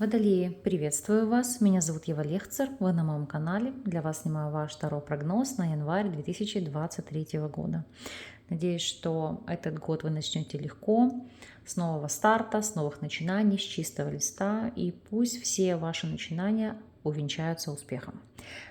Водолеи, приветствую вас! Меня зовут Ева Лехцер, вы на моем канале. Для вас снимаю ваш второй прогноз на январь 2023 года. Надеюсь, что этот год вы начнете легко, с нового старта, с новых начинаний, с чистого листа, и пусть все ваши начинания увенчаются успехом.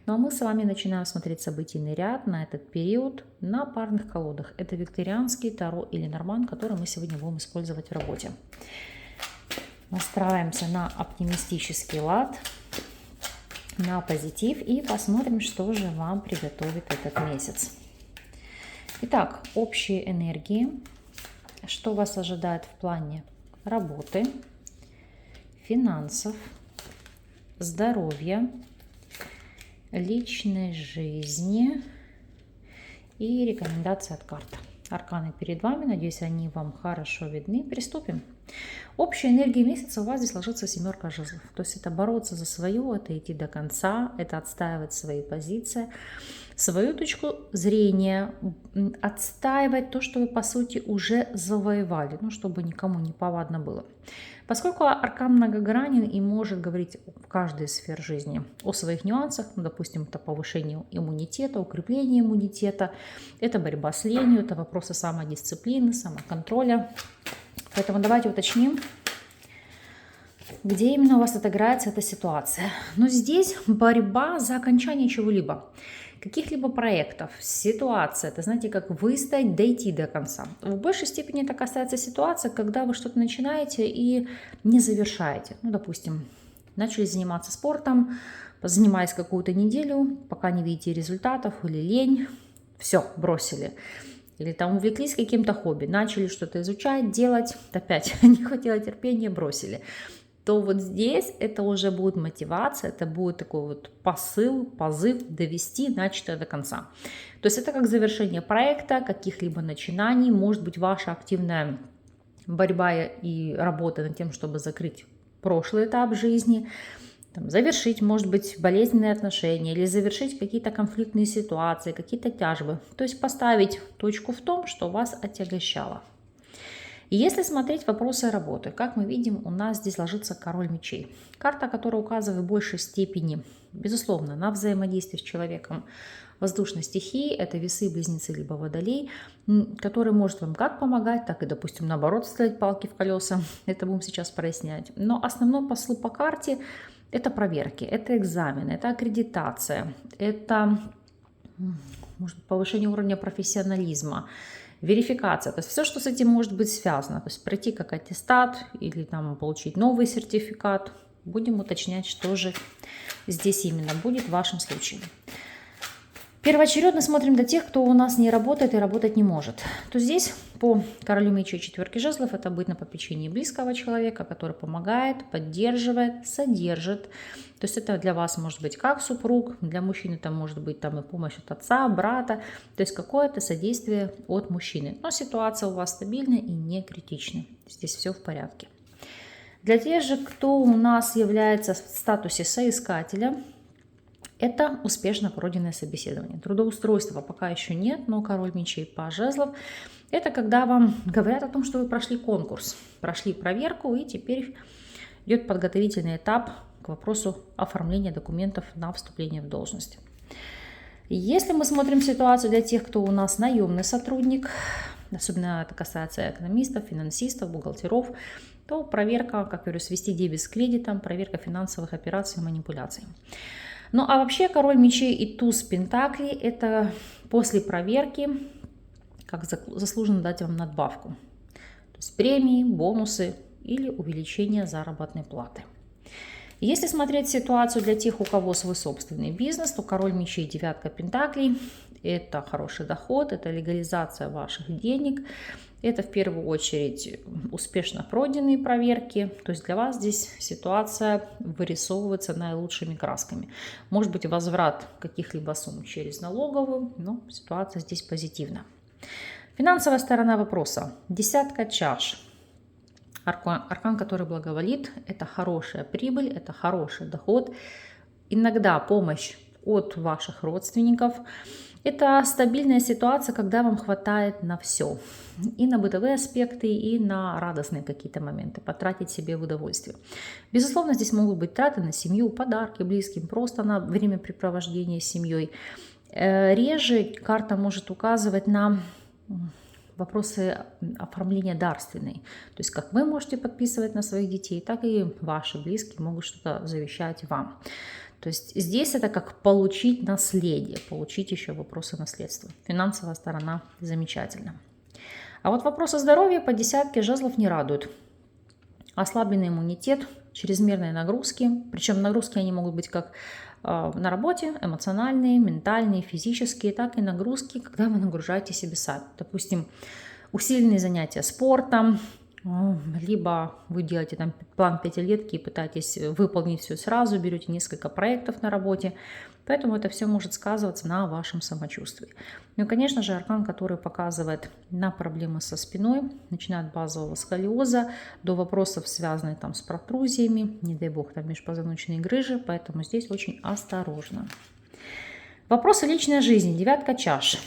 Ну а мы с вами начинаем смотреть событийный ряд на этот период на парных колодах. Это викторианский таро или норман, который мы сегодня будем использовать в работе. Настраиваемся на оптимистический лад, на позитив и посмотрим, что же вам приготовит этот месяц. Итак, общие энергии. Что вас ожидает в плане работы, финансов, здоровья, личной жизни и рекомендации от карт. Арканы перед вами, надеюсь, они вам хорошо видны. Приступим. Общая энергия месяца у вас здесь ложится семерка жезлов. То есть это бороться за свое, это идти до конца, это отстаивать свои позиции, свою точку зрения, отстаивать то, что вы по сути уже завоевали, ну, чтобы никому не повадно было. Поскольку аркан многогранен и может говорить в каждой сфере жизни о своих нюансах, ну, допустим, это повышение иммунитета, укрепление иммунитета, это борьба с ленью, это вопросы самодисциплины, самоконтроля. Поэтому давайте уточним, где именно у вас отыграется эта ситуация. Но здесь борьба за окончание чего-либо, каких-либо проектов, ситуация. Это, знаете, как выстоять, дойти до конца. В большей степени это касается ситуации, когда вы что-то начинаете и не завершаете. Ну, допустим, начали заниматься спортом, занимаясь какую-то неделю, пока не видите результатов или лень, все, бросили. Или там увлеклись каким-то хобби, начали что-то изучать, делать, опять не хватило терпения, бросили. То вот здесь это уже будет мотивация, это будет такой вот посыл, позыв довести начатое до конца. То есть это как завершение проекта, каких-либо начинаний, может быть ваша активная борьба и работа над тем, чтобы закрыть прошлый этап жизни, завершить, может быть, болезненные отношения или завершить какие-то конфликтные ситуации, какие-то тяжбы. То есть поставить точку в том, что вас отягощало. И если смотреть вопросы работы, как мы видим, у нас здесь ложится король мечей. Карта, которая указывает в большей степени, безусловно, на взаимодействие с человеком воздушной стихии, это весы, близнецы, либо водолей, который может вам как помогать, так и, допустим, наоборот, ставить палки в колеса. Это будем сейчас прояснять. Но основной посыл по карте – это проверки, это экзамены, это аккредитация, это, может быть, повышение уровня профессионализма, верификация, то есть все, что с этим может быть связано, то есть пройти как аттестат или там получить новый сертификат. Будем уточнять, что же здесь именно будет в вашем случае. Первоочередно смотрим до тех, кто у нас не работает и работать не может. То здесь по королю мечей четверки жезлов это будет на попечении близкого человека, который помогает, поддерживает, содержит. То есть это для вас может быть как супруг, для мужчины это может быть там и помощь от отца, брата, то есть какое-то содействие от мужчины. Но ситуация у вас стабильная и не критичная. Здесь все в порядке. Для тех же, кто у нас является в статусе соискателя, это успешно пройденное собеседование. Трудоустройства пока еще нет, но король мечей по жезлов – это когда вам говорят о том, что вы прошли конкурс, прошли проверку, и теперь идет подготовительный этап к вопросу оформления документов на вступление в должность. Если мы смотрим ситуацию для тех, кто у нас наемный сотрудник, особенно это касается экономистов, финансистов, бухгалтеров, то проверка, как я говорю, свести дебет с кредитом, проверка финансовых операций и манипуляций. Ну а вообще король мечей и туз пентаклей – это после проверки, как заслуженно дать вам надбавку. То есть премии, бонусы или увеличение заработной платы. Если смотреть ситуацию для тех, у кого свой собственный бизнес, то король мечей, девятка пентаклей – это хороший доход, это легализация ваших денег. Это в первую очередь успешно пройденные проверки. То есть для вас здесь ситуация вырисовывается наилучшими красками. Может быть возврат каких-либо сумм через налоговую, но ситуация здесь позитивна. Финансовая сторона вопроса. Десятка чаш. Аркан, который благоволит, это хорошая прибыль, это хороший доход. Иногда помощь от ваших родственников. Это стабильная ситуация, когда вам хватает на все. И на бытовые аспекты, и на радостные какие-то моменты. Потратить себе в удовольствие. Безусловно, здесь могут быть траты на семью, подарки близким, просто на времяпрепровождение с семьей. Реже карта может указывать на вопросы оформления дарственной. То есть как вы можете подписывать на своих детей, так и ваши близкие могут что-то завещать вам. То есть здесь это как получить наследие, получить еще вопросы наследства. Финансовая сторона замечательна. А вот вопросы здоровья по десятке жезлов не радуют. Ослабленный иммунитет, чрезмерные нагрузки. Причем нагрузки они могут быть как на работе, эмоциональные, ментальные, физические, так и нагрузки, когда вы нагружаете себе сами. Допустим, усиленные занятия спортом, либо вы делаете там план пятилетки и пытаетесь выполнить все сразу, берете несколько проектов на работе, поэтому это все может сказываться на вашем самочувствии. Ну и, конечно же, аркан, который показывает на проблемы со спиной, начиная от базового сколиоза до вопросов, связанных там с протрузиями, не дай бог, там межпозвоночные грыжи, поэтому здесь очень осторожно. Вопросы личной жизни, девятка чаш.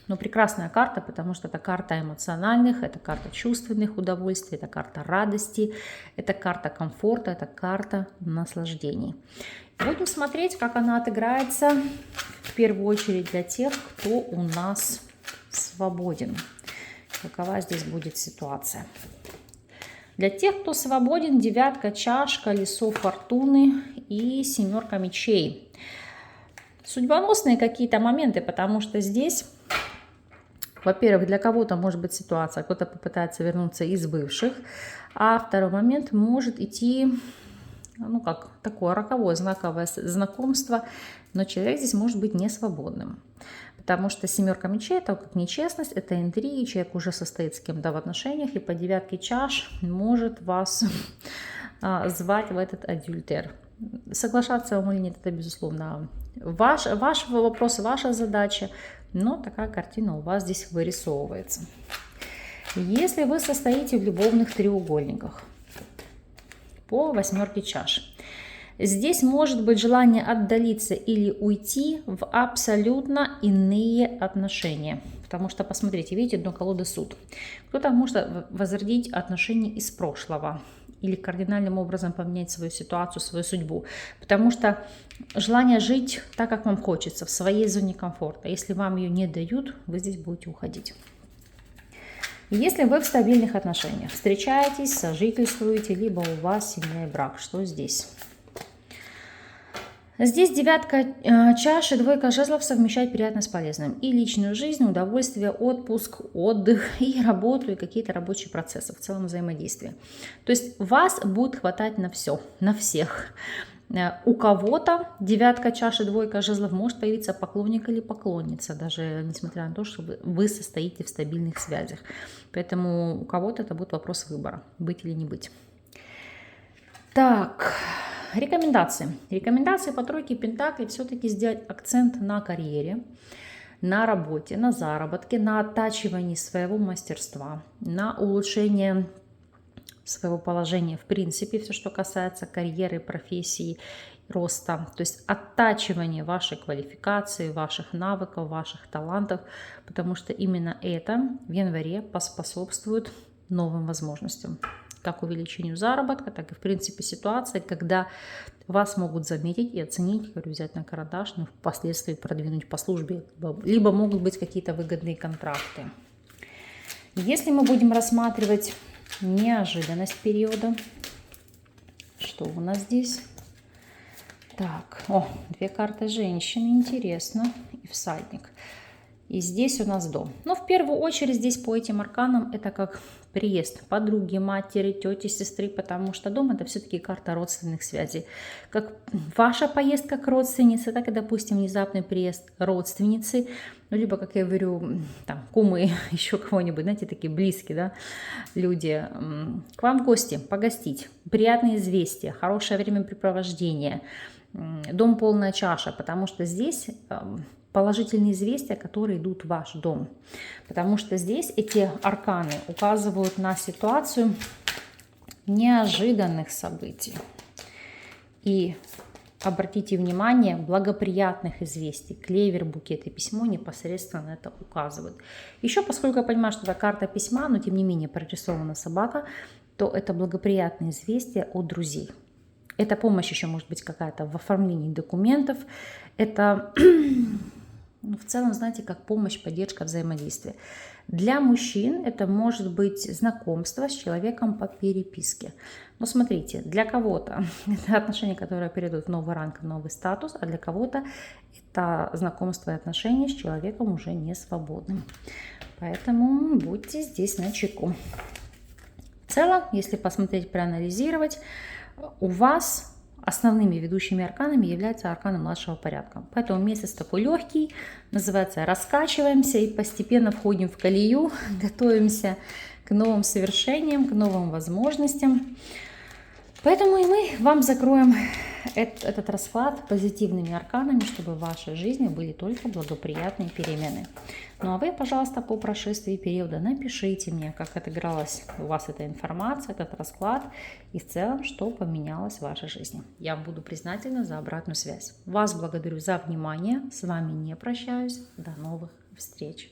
Но прекрасная карта, потому что это карта эмоциональных, это карта чувственных удовольствий, это карта радости, это карта комфорта, это карта наслаждений. Будем смотреть, как она отыграется в первую очередь для тех, кто у нас свободен. Какова здесь будет ситуация. Для тех, кто свободен, девятка чаш, колесо фортуны и семерка мечей. Судьбоносные какие-то моменты, потому что здесь... Во-первых, для кого-то может быть ситуация, кто-то попытается вернуться из бывших, а второй момент может идти, ну как такое роковое, знаковое знакомство, но человек здесь может быть не свободным. Потому что семерка мечей, это как нечестность, это интриги, человек уже состоит с кем-то в отношениях, и по девятке чаш может вас звать в этот адюльтер. Соглашаться вам или нет, это безусловно ваш вопрос, ваша задача, но такая картина у вас здесь вырисовывается. Если вы состоите в любовных треугольниках по восьмерке чаш, здесь может быть желание отдалиться или уйти в абсолютно иные отношения. Потому что, посмотрите, видите, дно колоды суд. Кто-то может возродить отношения из прошлого или кардинальным образом поменять свою ситуацию, свою судьбу. Потому что желание жить так, как вам хочется, в своей зоне комфорта. Если вам ее не дают, вы здесь будете уходить. Если вы в стабильных отношениях, встречаетесь, сожительствуете, либо у вас семья и брак, что здесь? Здесь девятка чаш и двойка жезлов совмещать приятно с полезным. И личную жизнь, удовольствие, отпуск, отдых, и работу, и какие-то рабочие процессы, в целом взаимодействие. То есть вас будет хватать на все, на всех. У кого-то девятка чаш и двойка жезлов может появиться поклонник или поклонница, даже несмотря на то, что вы состоите в стабильных связях. Поэтому у кого-то это будет вопрос выбора, быть или не быть. Так... Рекомендации. Рекомендации по тройке пентаклей все-таки сделать акцент на карьере, на работе, на заработке, на оттачивании своего мастерства, на улучшение своего положения в принципе, все, что касается карьеры, профессии, роста. То есть оттачивание вашей квалификации, ваших навыков, ваших талантов, потому что именно это в январе поспособствует новым возможностям. Как увеличению заработка, так и, в принципе, ситуации, когда вас могут заметить и оценить, говорю, взять на карандаш, но впоследствии продвинуть по службе, либо могут быть какие-то выгодные контракты. Если мы будем рассматривать неожиданность периода, что у нас здесь? Так, две карты женщины, интересно, и всадник. И здесь у нас дом. Но в первую очередь здесь по этим арканам это как приезд подруги, матери, тети, сестры, потому что дом это все-таки карта родственных связей. Как ваша поездка к родственнице, так и, допустим, внезапный приезд родственницы, ну, либо, как я говорю, там, кумы, еще кого-нибудь, знаете, такие близкие, да, люди, к вам в гости, погостить, приятные известия, хорошее времяпрепровождение, дом полная чаша, потому что здесь... положительные известия, которые идут в ваш дом. Потому что здесь эти арканы указывают на ситуацию неожиданных событий. И Обратите внимание, благоприятных известий. Клевер, букет и письмо непосредственно это указывают. Еще, поскольку я понимаю, что это карта письма, но тем не менее прорисована собака, то это благоприятные известия от друзей. Эта помощь еще может быть какая-то в оформлении документов. Это в целом, знаете, как помощь, поддержка, взаимодействие. Для мужчин это может быть знакомство с человеком по переписке. Но смотрите, для кого-то это отношения, которые перейдут в новый ранг, в новый статус, а для кого-то это знакомство и отношения с человеком уже не свободным. Поэтому будьте здесь начеку. В целом, если посмотреть, проанализировать, у вас основными ведущими арканами являются арканы младшего порядка. Поэтому месяц такой легкий, называется «Раскачиваемся» и постепенно входим в колею, готовимся к новым совершениям, к новым возможностям. Поэтому и мы вам закроем этот расклад позитивными арканами, чтобы в вашей жизни были только благоприятные перемены. Ну а вы, пожалуйста, по прошествии периода напишите мне, как отыгралась у вас эта информация, этот расклад и в целом, что поменялось в вашей жизни. Я вам буду признательна за обратную связь. Вас благодарю за внимание. С вами не прощаюсь. До новых встреч.